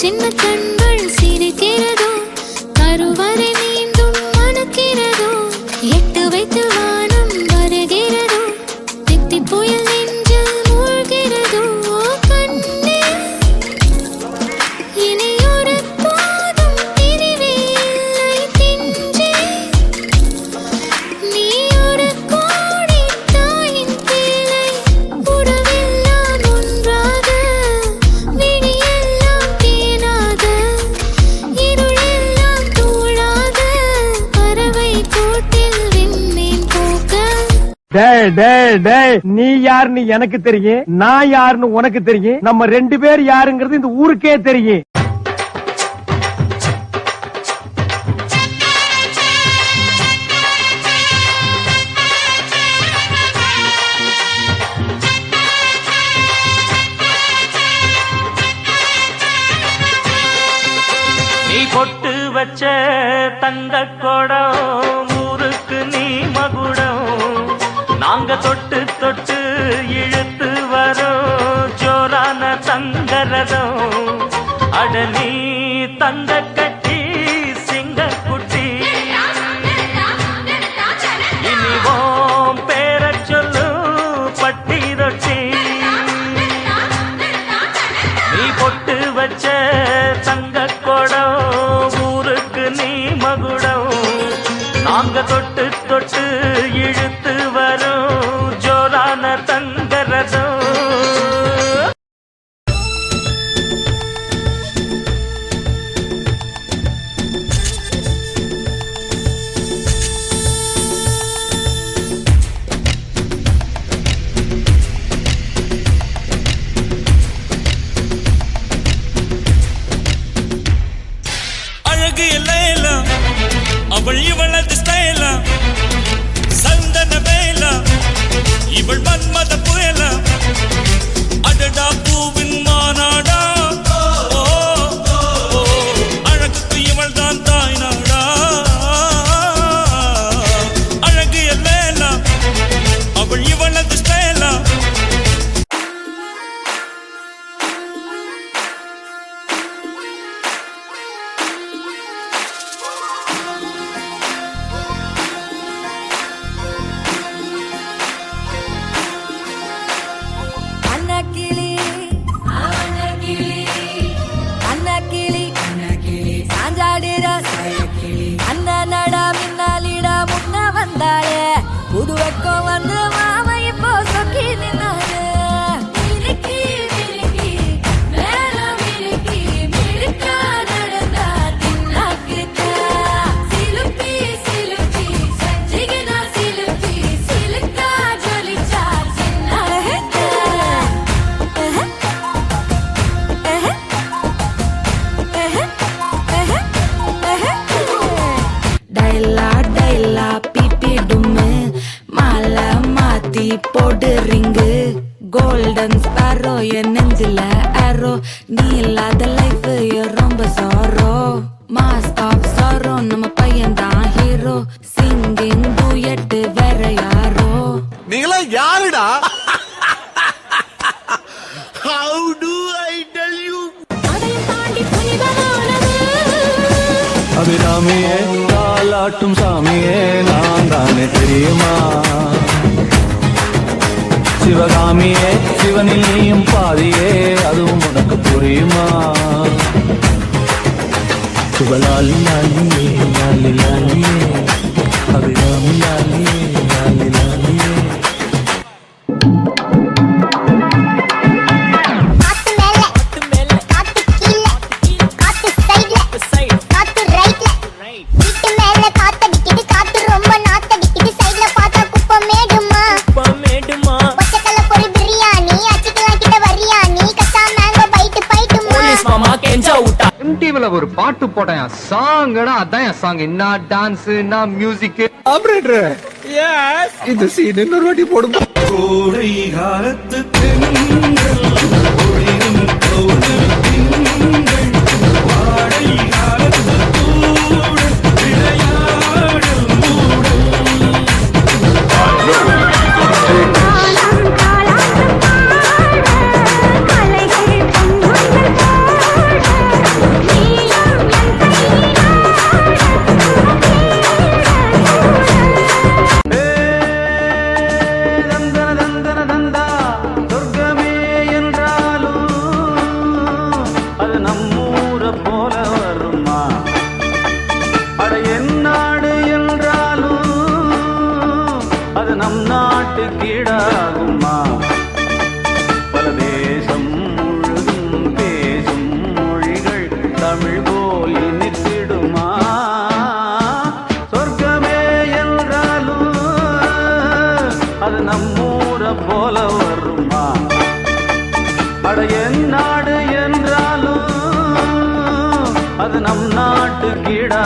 சின்ன கண்கள் சிரிக்கிறதோ, கருவறை மீண்டும் மணக்கிறதோ, எட்டு வைத்து வானம் வருகிறதோ, தித்தி புயல் நெஞ்சில் மூழ்கிறதோ. கண்ணே இனி ஒரு போதும் பிரிவே இல்லை தின்றே, நீ ஒரு கோடி தாயின் பிள்ளை, உறவெல்லாம் ஒன்றாக, விழியெல்லாம் தேனாக, இருளெல்லாம் தூளாக, பறவை கூட்டில் விண்மீன் போக. டேய் டேய் டேய், நீ யாருன்னு எனக்கு தெரியும், நான் யாருன்னு உனக்கு தெரியும், நம்ம ரெண்டு பேர் யாருங்கிறது இந்த ஊருக்கே தெரியும். நீ பொட்டு வச்ச தங்க கொடம் ஊருக்கு நீ மகுடம், நாங்க தொட்டு தொட்டு இழுத்து வரோம் ஜோரான தங்கரதம். அட நீ தங்க கட்டி சிங்க குட்டி, இனிவோம் பேர சொல்லு பட்டி ரொட்டி. நீ பொட்டு வச்ச தங்க கொடம் ஊருக்கு நீ மகுடம், நாங்க தொட்டு தொட்டு இழுத்து வரோம் ஜோரான தங்கரதம். அழகு எல்லாம் அவள் இவளது ஸ்டைலா, சந்தன வேலா இவள் மன்மத புயலா, அடடா பூவின் மாநாடா, அழகுக்கு இவள் தான் தாய் நாடா. அழகு எல்லாம் அவள் இவளது ஸ்டைலா. புது வெக்கம் வந்து மாமா இப்போ சொக்கி நின்னாரு. போடு ரிங்கு கோல்டன் ஸ்பாரோ, என் நெஞ்சில ஆரோ, நீ இல்லாத லைஃப் ரொம்ப சாரோ. மாஸ்க் ஆஃப் சாரோ, நம்ம பையன் தான் ஹீரோ, சிங்கிங் டூயட் வேற யாரோ. நீங்களா யாருடா? How do I tell you? அபிராமியே தாலாட்டும் சாமியே நான் தானே தெரியுமா, சிவகாமியே சிவனில் நீயும் பாதியே அதுவும் உனக்கு புரியுமா. சுபலாலி லாலியே லாலி லாலியே அபிராமி லாலியே லாலி லாலியே. டிவில ஒரு பாட்டு போட்டேன், சாங்கடா அதான் என் சாங். என்ன டான்ஸ், என்ன மியூசிக். ஆபரேட்டர், எஸ் இந்த சீன் இன்னொரு வாட்டி போடுங்க. கோடை காலத்து தென்றல் ஒளிரும் கோடை திங்கள், வாடை காலத்து தூடல் விளையாடும் மூடல். போல வருமா? அட என் நாடு என்றாலும் அது நம் நாட்டு கீழாகுமா? பல தேசம் முழுதும் பேசும் மொழிகள் தமிழ் போல் இனித்திடுமா? சொர்க்கமே என்றாலும் அது நம்மூர போல வருமா? அட என் நாடு என்றாலும் அது நம் நாட்டு கீழா